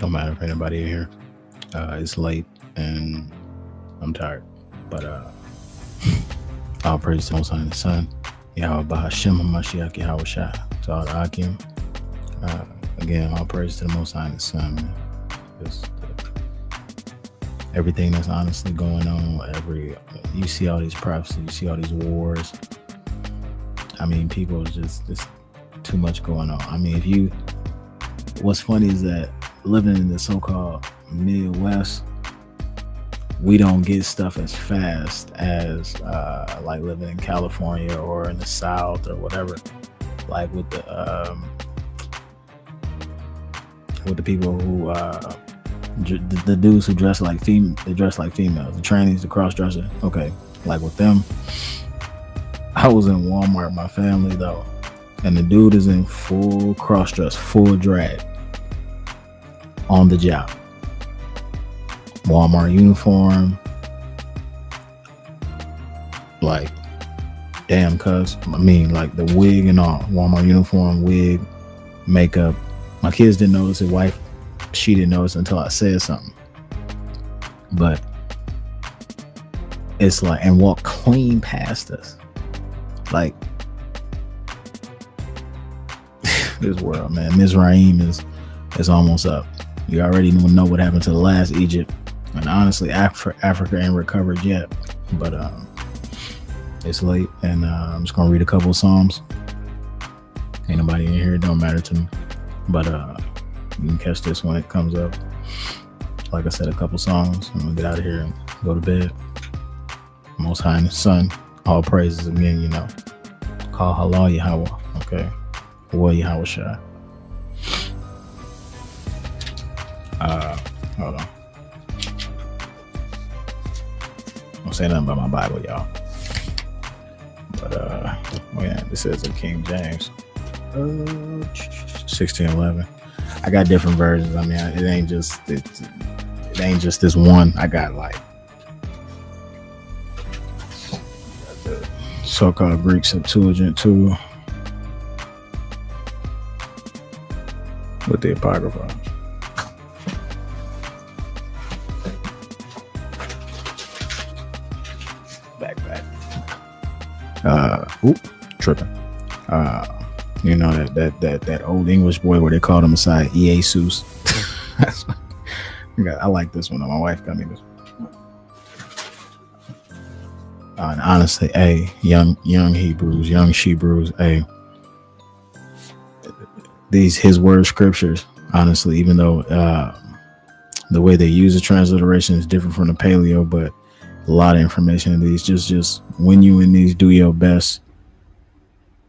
Don't matter if anybody in here. It's late and I'm tired. But all praise to the Most High and the Son. Yahweh Bahashim Mashiach Yahweh Shai. To all the Akim. Uh, Again, all praise to the Most High and the Son, man. Just, everything that's honestly going on, you see all these prophecies, you see all these wars. I mean, people just too much going on. I mean, what's funny is that living in the so-called Midwest, we don't get stuff as fast as like living in California or in the South or whatever. Like with the people who the dudes who dress like they dress like females, the trannies, the cross dresser. Okay, like with them, I was in Walmart, my family though, and the dude is in full cross dress, full drag on the job. Walmart uniform, like damn, cuz I mean, like the wig and all. Walmart uniform, wig, makeup. My kids didn't notice. His wife, she didn't notice until I said something. But it's like, and walk clean past us. Like this world, man. Mizraim is almost up. You already know what happened to the last Egypt, and honestly, Africa ain't recovered yet. But it's late, and I'm just gonna read a couple of Psalms. Ain't nobody in here. It don't matter to me. But you can catch this when it comes up. Like I said, a couple songs. I'm gonna get out of here and go to bed. Most High and the Son. All praises again, you know. Call halal Yahweh. Okay. Well, Yahweh Shai. Hold on. I don't say nothing about my Bible, y'all. But this says in King James. 1611. I got different versions. I mean, it ain't just this one. I got like the so-called Greek Septuagint too, with the Apocrypha. Back. Tripping. You know that old English boy where they called him Messiah, Jesus. I like this one. My wife got me this one. And honestly, hey, young Hebrews, young Shebrews, hey, these his word scriptures, honestly, even though the way they use the transliteration is different from the Paleo, but a lot of information in these, just when you in these, do your best.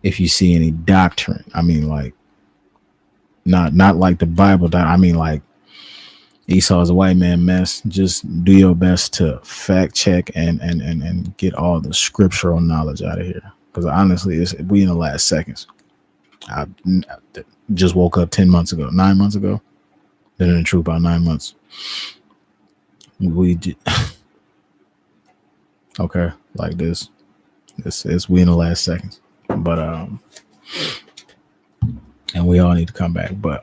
If you see any doctrine, I mean, like not like the Bible, I mean, like Esau is a white man mess. Just do your best to fact check and get all the scriptural knowledge out of here. Because honestly, we in the last seconds. I just woke up 9 months ago. Been in the truth about 9 months. We did. Okay, like this. It's we in the last seconds. But and we all need to come back. But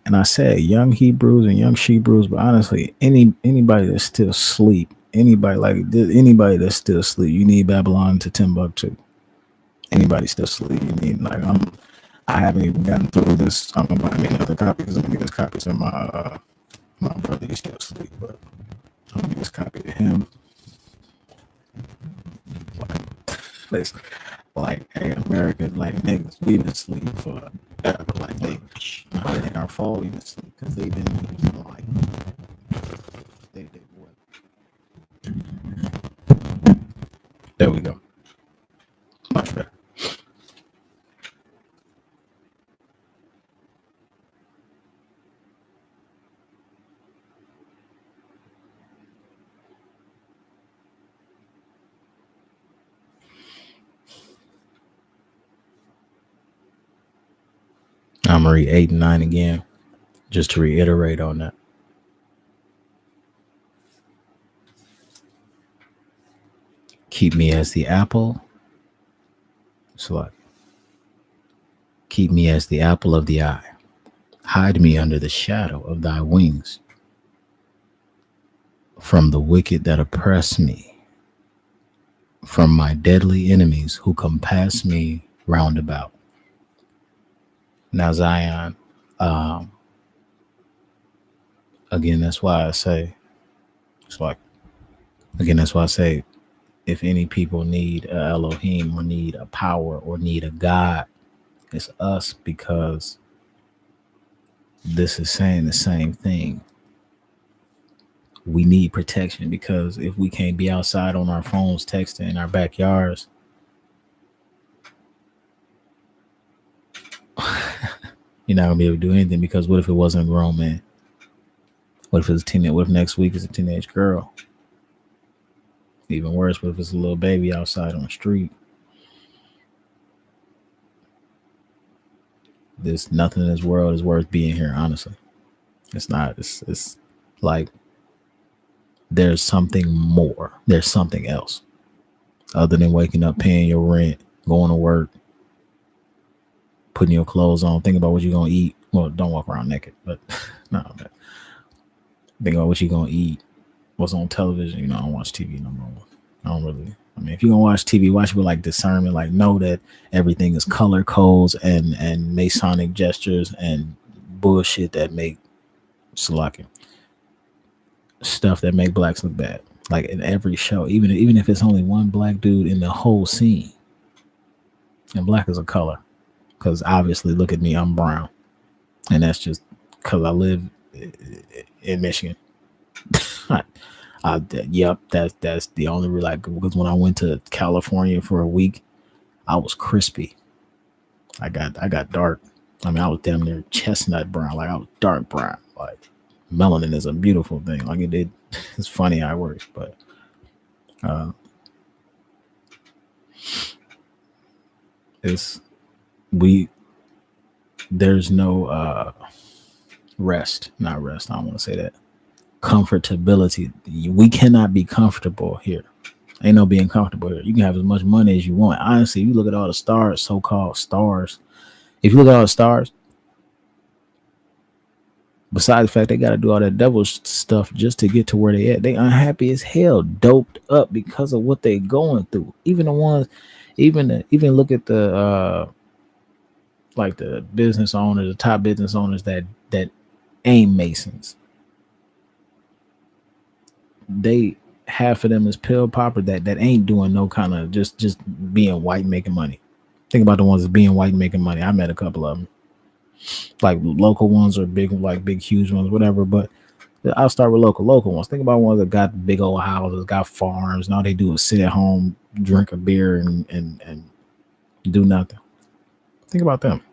and I said young Hebrews and young Shebrews, but honestly, anybody that's still asleep, anybody that's still asleep, you need Babylon to Timbuktu. Anybody still asleep, you need I haven't even gotten through this. I'm gonna buy me another copy because I'm gonna give this copy to my brother. He's still asleep, but I'm gonna give this copy to him. Like hey, America, like niggas, we've been asleep for like they ain't our fault we've been asleep because they've been like they what? There we go. Much better. I'm gonna read 8 and 9 again, just to reiterate on that. Keep me as the apple It's like, keep me as the apple of the eye. Hide me under the shadow of thy wings from the wicked that oppress me, from my deadly enemies who compass me round about. Now, Zion, um, again, that's why I say, it's like, again, that's why I say, if any people need a Elohim or need a power or need a God, it's us, because this is saying the same thing. We need protection, because if we can't be outside on our phones texting in our backyards, you're not gonna be able to do anything. Because what if it wasn't a grown man? What if it's a teenage? What if next week is a teenage girl? Even worse, what if it's a little baby outside on the street? There's nothing in this world is worth being here. Honestly, it's not. It's like there's something more. There's something else other than waking up, paying your rent, going to work, putting your clothes on. Think about what you're gonna eat. Well, don't walk around naked, but no, man. Think about what you're gonna eat. What's on television? I don't watch TV no more. I don't really. I mean, if you're gonna watch TV, watch it with like discernment. Like, know that everything is color codes and Masonic gestures and bullshit that make slacking stuff that make blacks look bad. Like in every show, even if it's only one black dude in the whole scene, and black is a color. Because obviously, look at me, I'm brown, and that's just because I live in Michigan. Yep, that's the only like, because when I went to California for a week, I was crispy. I got dark. I mean, I was damn near chestnut brown. Like, I was dark brown. Like, melanin is a beautiful thing. Like, it's funny how it works, but uh, it's we there's no rest, not rest. I don't want to say that. Comfortability. We cannot be comfortable here. Ain't no being comfortable here. You can have as much money as you want. Honestly, if you look at all the stars, so-called stars. If you look at all the stars, besides the fact they got to do all that devil stuff just to get to where they at, they unhappy as hell, doped up because of what they going through. Even the ones, even look at the like the business owners, the top business owners that ain't Masons. They, half of them is pill popper that ain't doing no kind of just being white making money. Think about the ones that's being white making money. I met a couple of them, like local ones or big, like big huge ones, whatever. But I'll start with local ones. Think about ones that got big old houses, got farms, and all they do is sit at home, drink a beer, and do nothing. Think about them.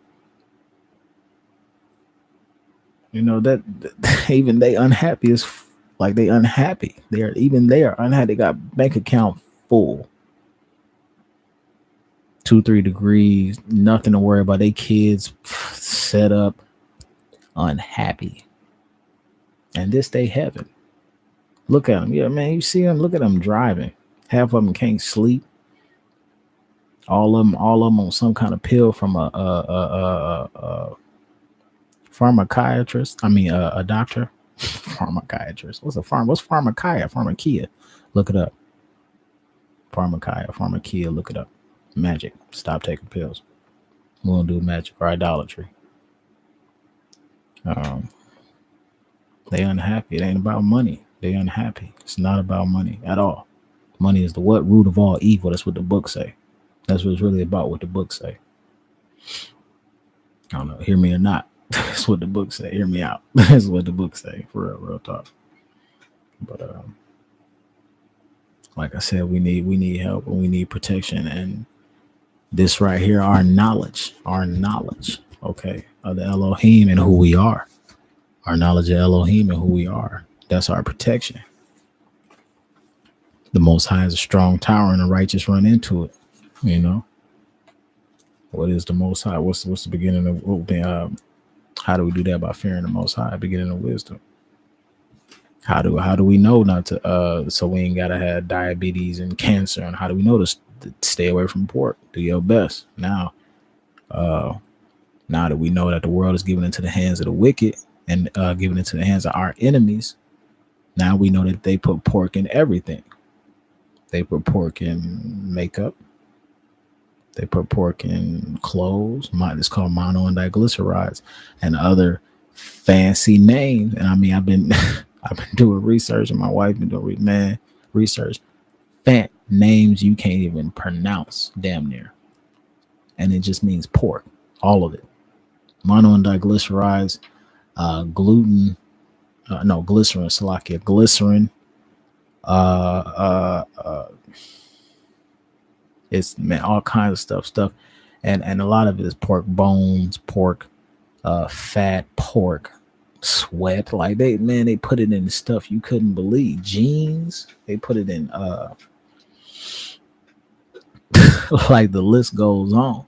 That even they unhappy as like they unhappy. They are unhappy. They got bank account full, 2-3 degrees, nothing to worry about. They kids set up, unhappy, and this they heaven. Look at them, yeah, man. You see them. Look at them driving. Half of them can't sleep. All of them on some kind of pill from a pharmachiatrist. I mean, a doctor. Pharmachiatrist. What's pharmakia? Pharmakia. Look it up. Pharmakia. Look it up. Magic. Stop taking pills. We won't do magic or idolatry. They unhappy. It ain't about money. They unhappy. It's not about money at all. Money is the what root of all evil. That's what the book say. That's what it's really about. What the book say. I don't know. Hear me or not. That's what the book say. Hear me out. That's what the book say. For real talk. But like I said, we need help and we need protection. And this right here, our knowledge, okay, of the Elohim and who we are. Our knowledge of Elohim and who we are. That's our protection. The Most High is a strong tower and the righteous run into it. What is the Most High? What's the beginning of how do we do that? By fearing the Most High, beginning of wisdom. How do we know not to so we ain't gotta have diabetes and cancer? And how do we know stay away from pork. Do your best. Uh, now that we know that the world is given into the hands of the wicked and given into the hands of our enemies, now we know that they put pork in everything. They put pork in makeup. They put pork in clothes. It's called mono and diglycerides and other fancy names. And I mean, I've been I've been doing research, and my wife been doing research. Fat names you can't even pronounce, damn near, and it just means pork, all of it. Mono and diglycerides, gluten, no glycerin, Salakia, glycerin. Uh, uh, uh, it's man, all kinds of stuff, and a lot of it is pork bones, pork, fat, pork, sweat. Like they put it in stuff you couldn't believe. Jeans, they put it in. Like the list goes on.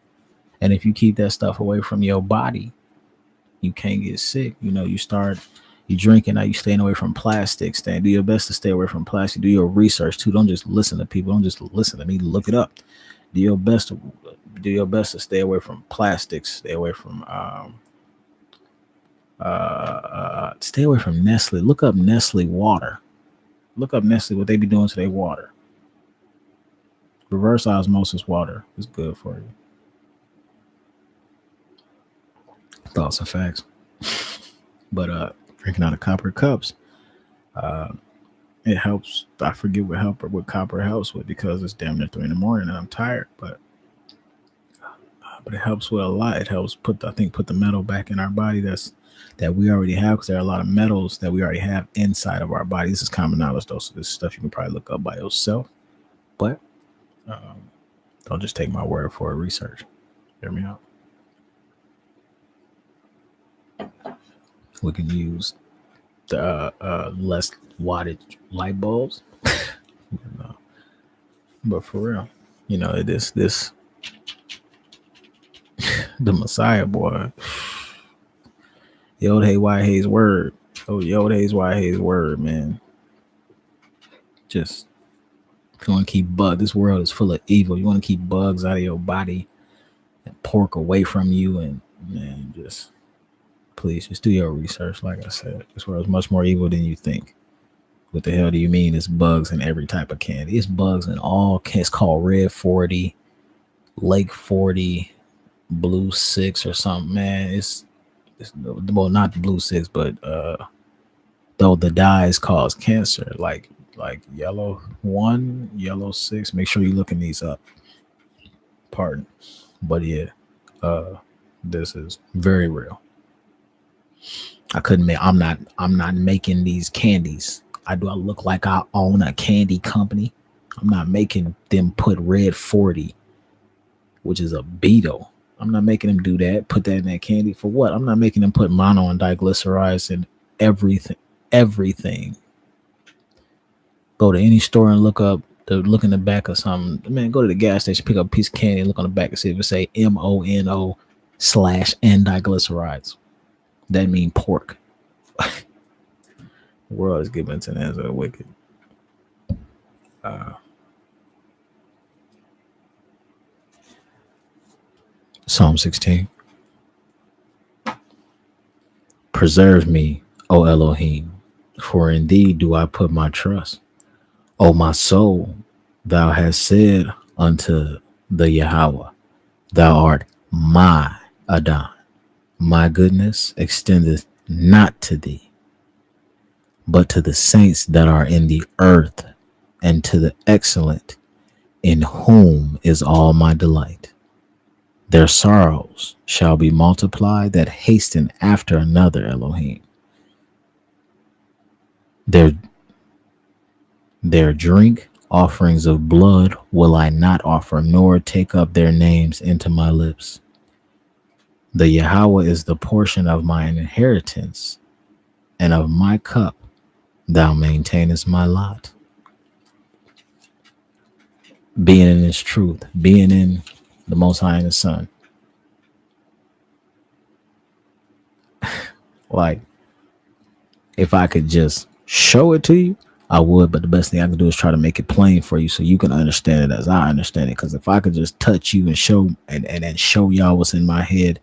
And if you keep that stuff away from your body, you can't get sick. You drinking now, you staying away from plastic. Do your best to stay away from plastic. Do your research too. Don't just listen to people. Don't just listen to me. Look it up. Do your best to stay away from plastics. Stay away from Nestle. Look up Nestle water. Look up Nestle, what they be doing to their water. Reverse osmosis water is good for you. Thoughts and facts. But drinking out of copper cups, uh, it helps. I forget what copper helps with, because it's damn near 3 in the morning and I'm tired. But it helps with a lot. It helps put the metal back in our body that we already have, because there are a lot of metals that we already have inside of our body. This is common knowledge though, so this stuff you can probably look up by yourself. But don't just take my word for it. Research. Hear me out. We can use the less wattage light bulbs. No. But for real, this the Messiah boy. Yod Hey Why Hey's word. Oh, Yod Hey's Why Hey's word, man. Just, if you want to keep this world is full of evil. You want to keep bugs out of your body and pork away from you, and man, please just do your research. Like I said, this world is much more evil than you think. What the hell do you mean? It's bugs in every type of candy. It's bugs in all. It's called Red 40, Lake 40, Blue 6 or something, man. It's well, not the Blue 6, but though the dyes cause cancer, like yellow 1, yellow 6. Make sure you're looking these up. Pardon. But yeah, this is very real. I'm not making these candies. I look like I own a candy company? I'm not making them put Red 40, which is a beetle. I'm not making them do that. Put that in that candy for what? I'm not making them put mono and diglycerides in everything. Go to any store and look in the back of something. Man, go to the gas station, pick up a piece of candy, and look on the back and see if it say MONO/N diglycerides. That mean pork. The world is given to the hands of the wicked. Psalm 16. Preserve me, O Elohim, for in thee do I put my trust. O my soul, thou hast said unto the Yahweh, thou art my Adon. My goodness extendeth not to thee, but to the saints that are in the earth, and to the excellent, in whom is all my delight. Their sorrows shall be multiplied that hasten after another Elohim. Their drink offerings of blood will I not offer, nor take up their names into my lips. The Yahweh is the portion of my inheritance, and of my cup thou maintainest my lot. Being in His truth, being in the Most High and the Son. Like, if I could just show it to you, I would, but the best thing I can do is try to make it plain for you so you can understand it as I understand it. Because if I could just touch you and show and then show y'all what's in my head,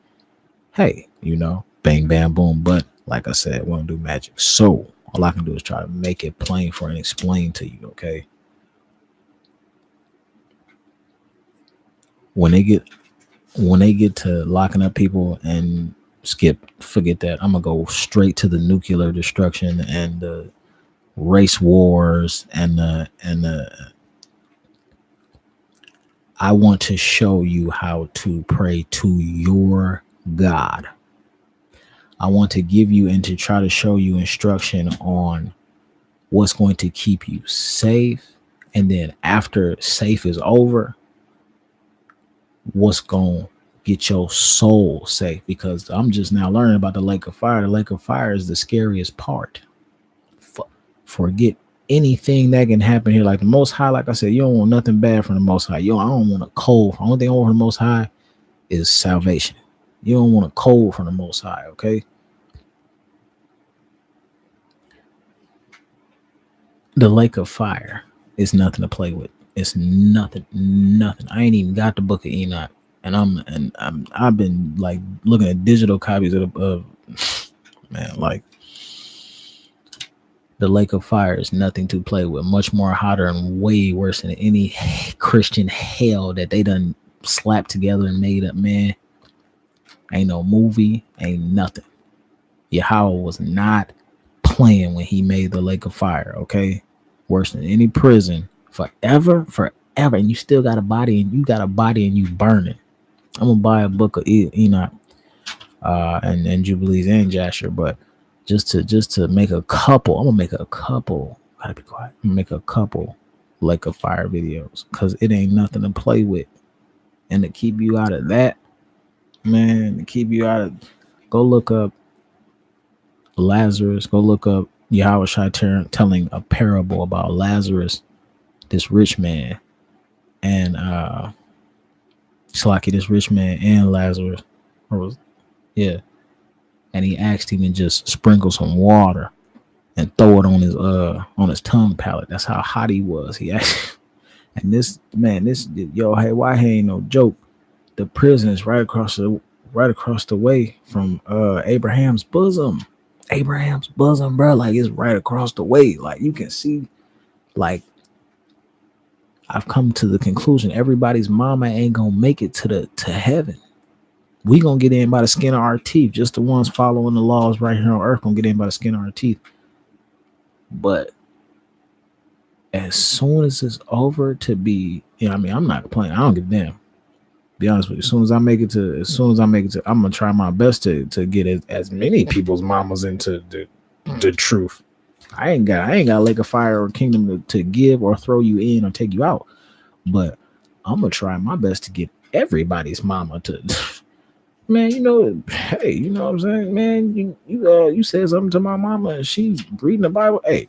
hey, bang, bam, boom. But like I said, we don't do magic. So all I can do is try to make it plain for and explain to you. Okay, when they get to locking up people and forget that. I'm gonna go straight to the nuclear destruction and the race wars and the I want to show you how to pray to your God. I want to give you and to try to show you instruction on what's going to keep you safe. And then after safe is over, what's going to get your soul safe. Because I'm just now learning about the lake of fire. The lake of fire is the scariest part. Forget anything that can happen here. Like the Most High, like I said, you don't want nothing bad from the Most High. I don't want a cold. The only thing I want from the Most High is salvation. You don't want a cold from the Most High, okay? The lake of fire is nothing to play with. It's nothing. I ain't even got the book of Enoch, and I've been like looking at digital copies of man, like the lake of fire is nothing to play with. Much more hotter and way worse than any Christian hell that they done slapped together and made up. Man, ain't no movie, ain't nothing. Yahweh was not playing when he made the lake of fire, okay? Worse than any prison, forever, and you still got a body, and you burning. I'm gonna buy a book of Enoch, and Jubilees and Jasher, but just to make a couple, I'm gonna make a couple. Gotta be quiet. I'm gonna make a couple lake of fire videos because it ain't nothing to play with, and to keep you out of that, man, go look up Lazarus. Go look up Yahweh Shai telling a parable about Lazarus, this rich man, and Slaki, this rich man and Lazarus, and he asked him to just sprinkle some water and throw it on his tongue palate. That's how hot he was. He asked, and hey, why he ain't no joke? The prison is right across the way from Abraham's bosom. Bro. Like it's right across the way. Like you can see, like I've come to the conclusion everybody's mama ain't gonna make it to heaven. We gonna get in by the skin of our teeth. Just the ones following the laws right here on earth gonna get in by the skin of our teeth. But as soon as it's over to be, I'm not complaining. I don't give a damn. Be honest with you. As soon as I make it to, I'm gonna try my best to get as many people's mamas into the truth. I ain't got a lake of fire or kingdom to give or throw you in or take you out. But I'm gonna try my best to get everybody's mama to man, hey, you know what I'm saying? Man, you said something to my mama and she's reading the Bible. Hey,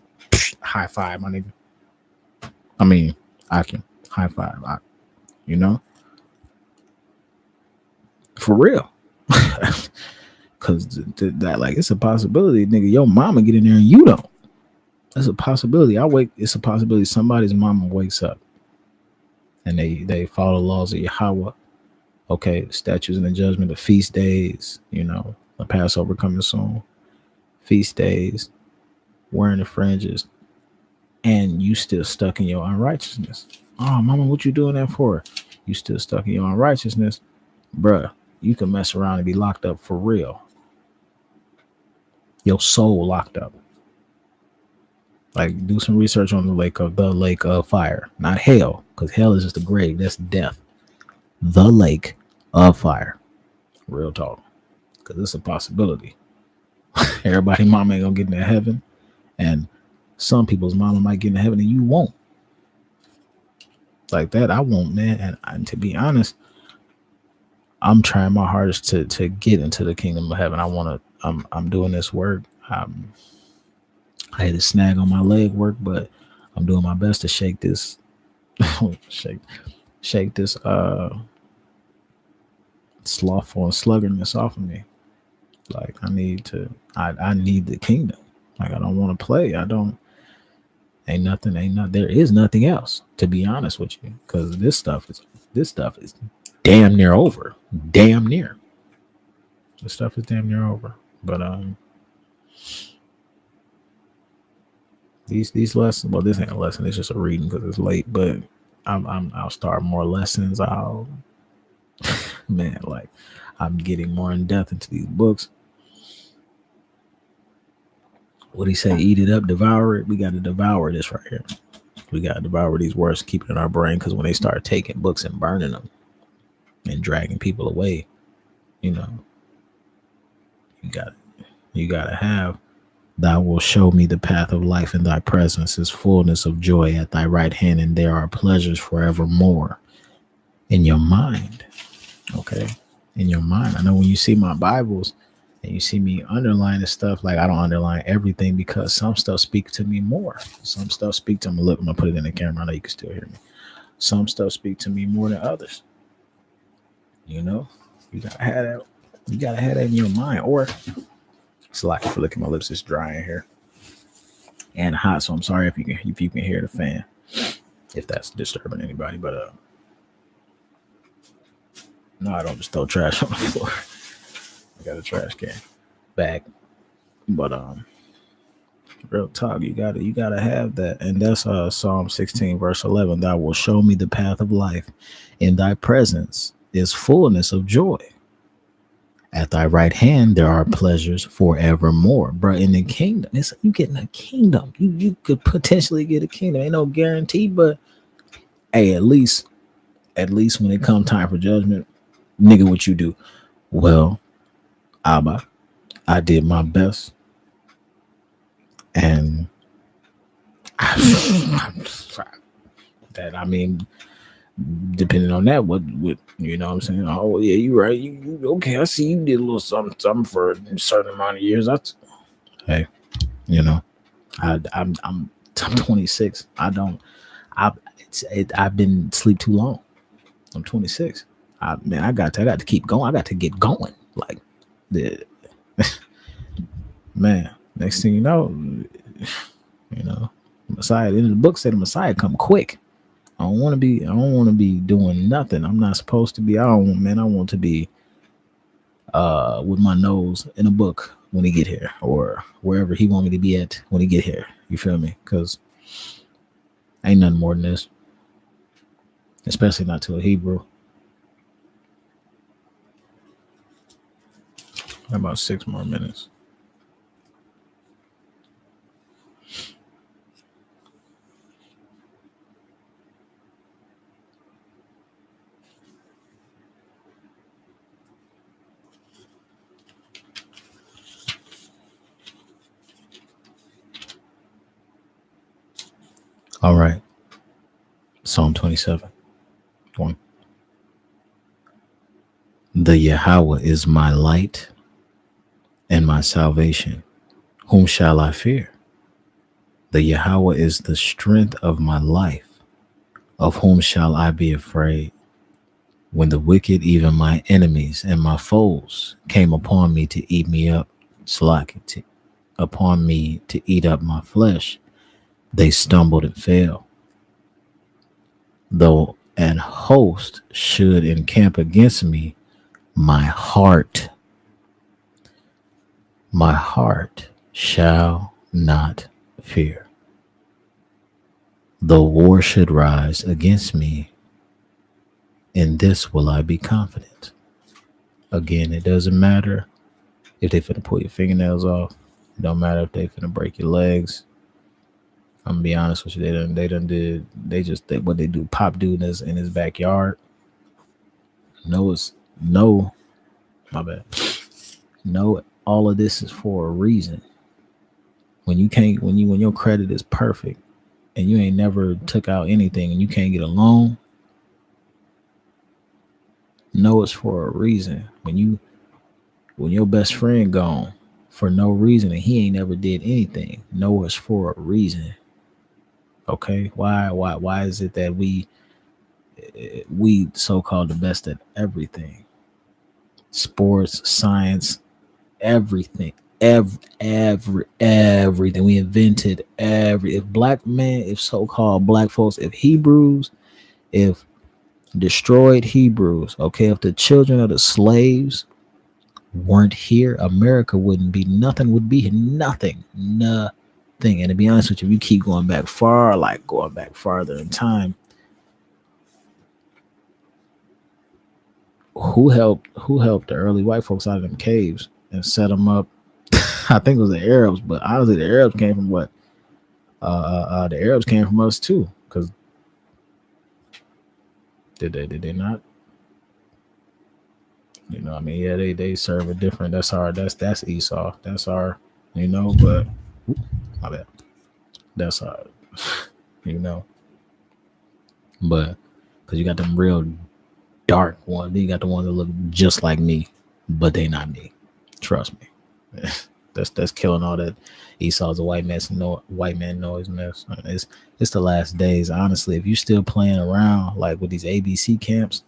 high five, my nigga. I can high five, for real. Cause that like it's a possibility, nigga. Your mama get in there and you don't. That's a possibility. It's a possibility somebody's mama wakes up and they follow the laws of Yahweh. Okay, the statutes and the judgment, the feast days, the Passover coming soon, feast days, wearing the fringes, and you still stuck in your unrighteousness. Oh, mama, what you doing that for? You still stuck in your unrighteousness, bruh. You can mess around and be locked up for real. Your soul locked up. Like, do some research on the lake of fire, not hell, because hell is just a grave. That's death. The lake of fire. Real talk. Because it's a possibility. Everybody mama ain't gonna get into heaven. And some people's mama might get into heaven and you won't. Like that, I won't, man. And to be honest, I'm trying my hardest to get into the kingdom of heaven. I'm doing this work. I had a snag on my leg work, but I'm doing my best to shake this shake this slothful and sluggardness off of me. Like I need the kingdom. Like I don't want to play. I don't Ain't not. There is nothing else, to be honest with you, because this stuff is damn near over. Damn near. This stuff is damn near over. But these lessons. Well, this ain't a lesson. It's just a reading because it's late. But I'll start more lessons. I'll man, like I'm getting more in depth into these books. What he say? Eat it up, devour it. We got to devour this right here. We got to devour these words, keep it in our brain, because when they start taking books and burning them and dragging people away, you know, you got you got to have. Thou will show me the path of life, in thy presence is fullness of joy at thy right hand, and there are pleasures forevermore in your mind. Okay. In your mind. I know when you see my Bibles and you see me underlining stuff, like I don't underline everything because some stuff speak to me more. Some stuff speak to me. Look, I'm gonna put it in the camera. I know you can still hear me. Some stuff speak to me more than others. You know, you gotta have that. You gotta have that in your mind. Or it's like if you look at my lips, it's dry in here and hot. So I'm sorry if you can hear the fan, if that's disturbing anybody. But no, I don't just throw trash on the floor. I got a trash can bag. But real talk, you gotta have that. And that's Psalm 16 verse 11. Thou will show me the path of life, in thy presence is fullness of joy, at thy right hand there are pleasures forevermore. Bro, in the kingdom, it's you getting a kingdom. You could potentially get a kingdom. Ain't no guarantee, but hey, at least when it come time for judgment, nigga, what you do? Well, Abba, I did my best, and that I mean, depending on that, what you know what I'm saying? Oh yeah, you right. You okay, I see you did a little something for a certain amount of years. Hey, you know, I'm 26. I've been asleep too long. I'm 26. I got to keep going. I got to get going. Like the man, next thing you know, Messiah. The end of the book said the Messiah come quick. I don't want to be. I don't want to be doing nothing. I'm not supposed to be. I don't, man. I want to be with my nose in a book when he get here, or wherever he want me to be at when he get here. You feel me? Because ain't nothing more than this, especially not to a Hebrew. About 6 more minutes. All right. Psalm 27. 1. The Yahweh is my light and my salvation. Whom shall I fear? The Yahweh is the strength of my life. Of whom shall I be afraid? When the wicked, even my enemies and my foes, came upon me to eat me up, upon me to eat up my flesh, they stumbled and fell. Though an host should encamp against me, my heart shall not fear. Though war should rise against me, in this will I be confident. Again, it doesn't matter if they finna pull your fingernails off. It don't matter if they finna break your legs. I'm gonna be honest with you. What they do, pop dude in his backyard. No, my bad. No, all of this is for a reason. When your credit is perfect and you ain't never took out anything and you can't get a loan, no, it's for a reason. When your best friend gone for no reason and he ain't never did anything, no, it's for a reason. Okay, why is it that we so-called the best at everything? Sports, science, everything. Everything. We invented if black men, if so-called black folks, if Hebrews, if destroyed Hebrews, okay, if the children of the slaves weren't here, America wouldn't be nothing, would be nothing. Nothing. And to be honest with you, if you keep going back far, like going back farther in time, who helped the early white folks out of them caves and set them up? I think it was the Arabs, but honestly, the Arabs came from what? The Arabs came from us too. Because did they not? You know, I mean, yeah, they serve a different. That's Esau. That's our, but my bad. That's our, you know, but because you got them real dark ones, you got the ones that look just like me, but they not me. Trust me. That's killing all that Esau's a white man noise mess. It's the last days. Honestly, if you still playing around like with these ABC camps,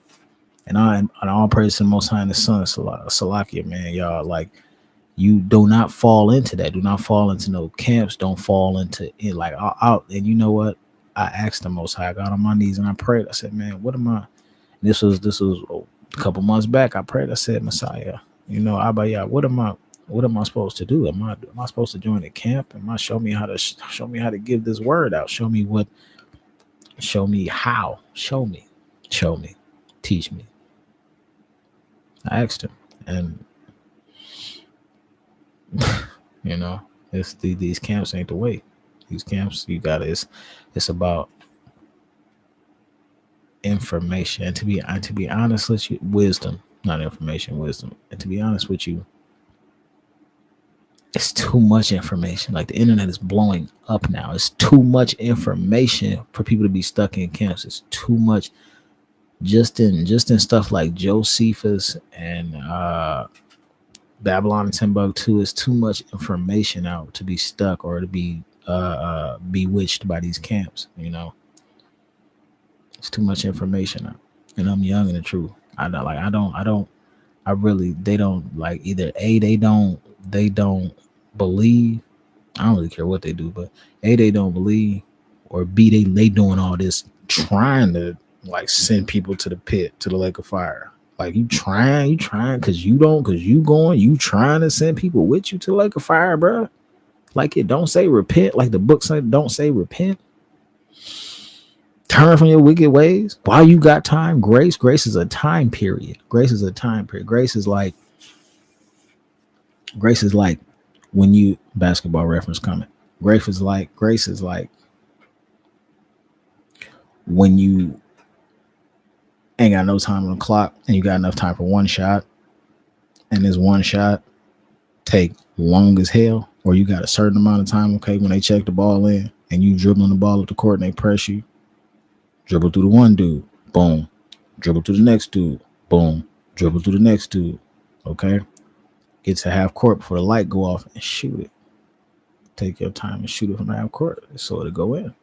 and all praise to the Most High and the Son, Salakia, man, y'all, like, you do not fall into that. Do not fall into no camps. Don't fall into it. Like, and you know what? I asked the Most High. I got on my knees and I prayed. I said, man, what am I? This was a couple months back. I prayed. I said, Messiah, Abaya, what am I supposed to do? Am I supposed to join the camp? Show me how to give this word out? Show me how. Show me. Teach me. I asked him, and these camps ain't the way. These camps, it's about information, and to be honest with you, wisdom, not information, wisdom. And to be honest with you, it's too much information. Like, the internet is blowing up now. It's too much information for people to be stuck in camps. It's too much. Just in stuff like Josephus and Babylon and Timbuktu, is too much information out to be stuck or to be bewitched by these camps. It's too much information out, and I'm young and the truth. They don't like, either they don't believe. I don't really care what they do, but they don't believe, or B, they doing all this trying to like send people to the pit, to the lake of fire. Like, you trying because you trying to send people with you to the lake of fire, bro. Like, it don't say repent. Like the book said, don't say repent. Turn from your wicked ways while you got time. Grace is a time period. Grace is like when you, basketball reference coming. Grace is like when you ain't got no time on the clock and you got enough time for one shot, and this one shot take long as hell, or you got a certain amount of time, okay, when they check the ball in and you dribbling the ball up the court and they press you, dribble through the one dude, boom, dribble to the next dude, boom, dribble to the next dude, okay, get to half court before the light go off and shoot it. Take your time and shoot it from half court so it'll go in.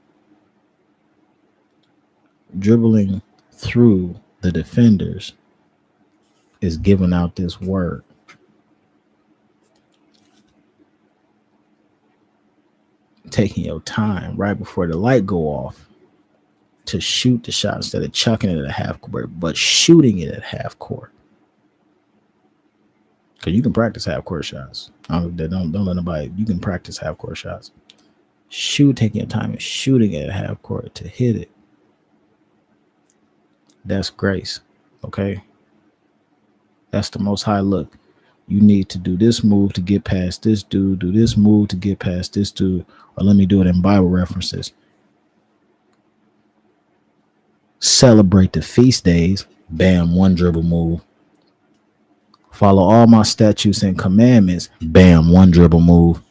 Dribbling through the defenders is giving out this word. Taking your time right before the light go off to shoot the shot instead of chucking it at half court, but shooting it at half court. Because you can practice half court shots. Don't let nobody. You can practice half court shots. Taking your time and shooting it at half court to hit it. That's grace, okay? That's the Most High. Look, you need to do this move to get past this dude, do this move to get past this dude, or let me do it in Bible references. Celebrate the feast days, bam, one dribble move. Follow all my statutes and commandments, bam, one dribble move.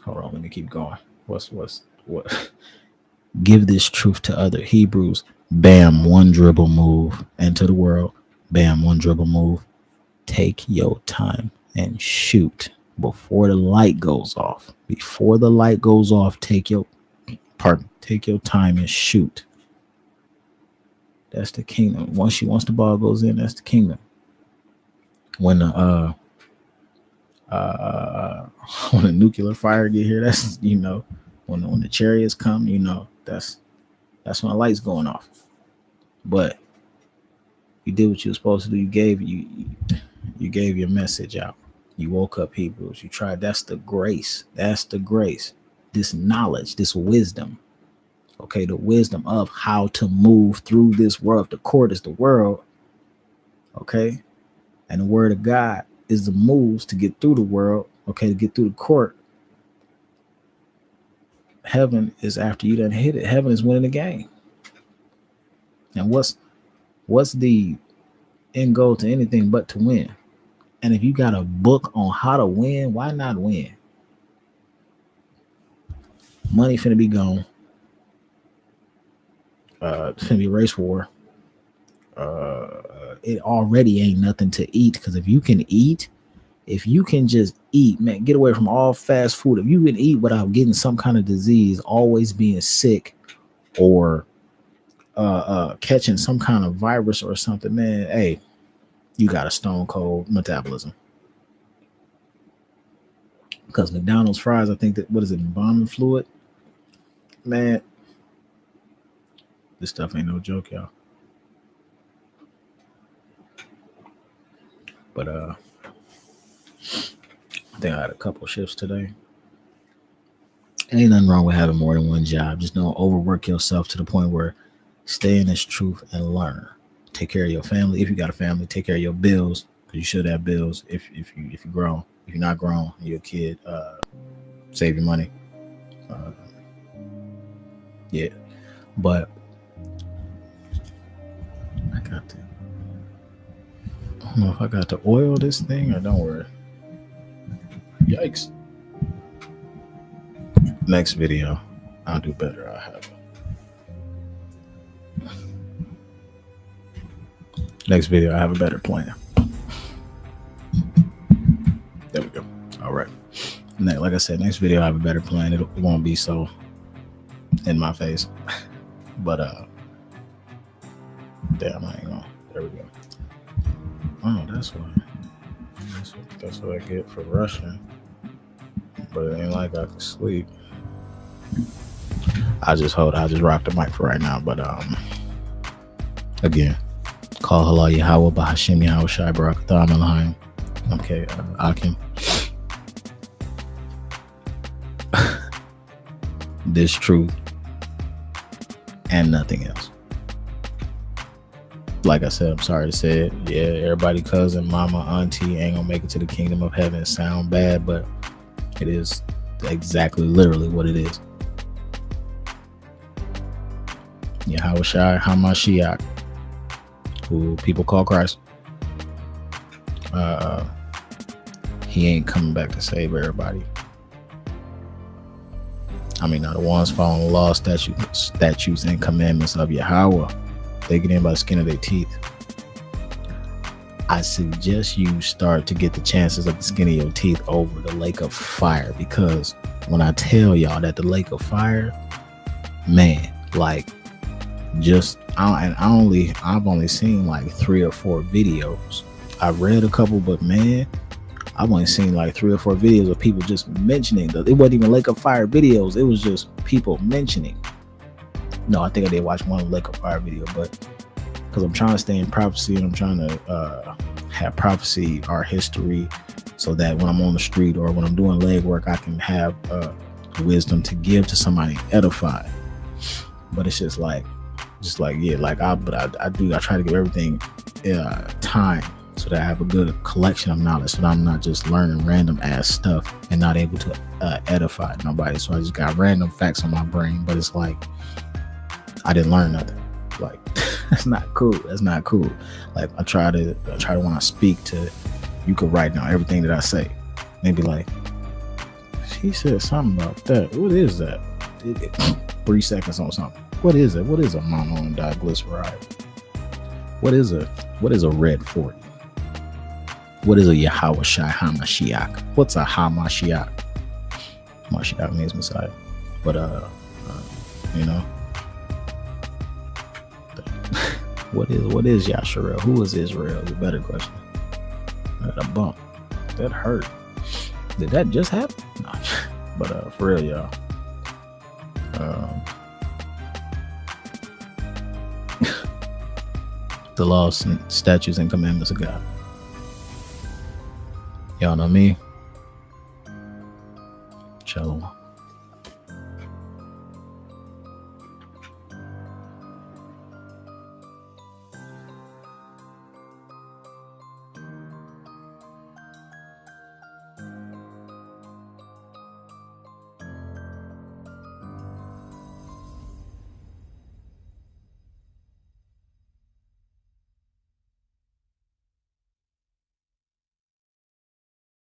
Hold on, let me keep going. What? Give this truth to other Hebrews, bam, one dribble move. And to the world, bam, one dribble move. Take your time and shoot before the light goes off. Before the light goes off, take your time and shoot. That's the kingdom. Once the ball goes in, that's the kingdom. when the when the nuclear fire get here, that's when the chariots come, that's when the lights going off. But you did what you were supposed to do. You gave your message out. You woke up Hebrews. You tried. That's the grace. That's the grace. This knowledge, this wisdom. Okay, the wisdom of how to move through this world. The court is the world. Okay, and the word of God is the moves to get through the world. Okay, to get through the court. Heaven is after you done hit it. Heaven is winning the game. And what's the end goal to anything but to win? And if you got a book on how to win, why not win? Money finna be gone. It's finna be race war. It already ain't nothing to eat, because if you can just eat, man, get away from all fast food. If you can eat without getting some kind of disease, always being sick, or catching some kind of virus or something, man, hey, you got a stone cold metabolism. Because McDonald's fries, I think embalming fluid, man, this stuff ain't no joke, y'all. But I think I had a couple shifts today. Ain't nothing wrong with having more than one job. Just don't overwork yourself to the point where stay in this truth and learn. Take care of your family. If you got a family, take care of your bills, because you should have bills. If you're grown. If you're not grown, you're a kid. Save your money. Yeah, but I don't know if I got to oil this thing or don't worry. Yikes. Next video, I'll do better. I'll have next video, I have a better plan. There we go. All right. Like I said, next video I have a better plan. It won't be so in my face. But damn, I ain't gonna. There we go. Oh, that's what I get for rushing. But it ain't like I can sleep. I just rock the mic for right now. But again, call Allah Yahweh Bahashim Yahweh Shai Barakatah Malahim. Okay, Akim. This truth and nothing else. Like I said, I'm sorry to say it. Yeah, everybody, cousin, mama, auntie ain't gonna make it to the kingdom of heaven. It sound bad, but it is exactly literally what it is. Yahweh Shai Hamashiach, who people call Christ. He ain't coming back to save everybody. I mean, now the ones following the law, statutes, and commandments of Yahweh, they get in by the skin of their teeth. I suggest you start to get the chances of the skin of your teeth over the lake of fire, because when I tell y'all that the lake of fire, man, like, I've only seen like 3 or 4 videos. I've read a couple, but man, I've only seen like 3 or 4 videos of people just mentioning that. It wasn't even Lake of Fire videos. It was just people mentioning. No, I think I did watch one Lake of Fire video, but because I'm trying to stay in prophecy and I'm trying to have prophecy art history, so that when I'm on the street or when I'm doing leg work, I can have wisdom to give to somebody, edify. But it's just like yeah, like I try to give everything time, so that I have a good collection of knowledge, so that I'm not just learning random ass stuff and not able to edify nobody. So I just got random facts on my brain, but it's like I didn't learn nothing. Like that's not cool. That's not cool. Like I try to when I speak to, you could write down everything that I say. Maybe like, she said something about that. What is that? 3 seconds on something. What is it? What is a mono diglyceride? What is a red 40? What is a Yahweh Shai Hamashiach? What's a Hamashiach? Mashiach means Messiah. But you know, what is Yasharel? Who is Israel? Is a better question. got a bump. That hurt. Did that just happen? No. But for real, y'all. The laws and statutes and commandments of God. Y'all know me. Shalom.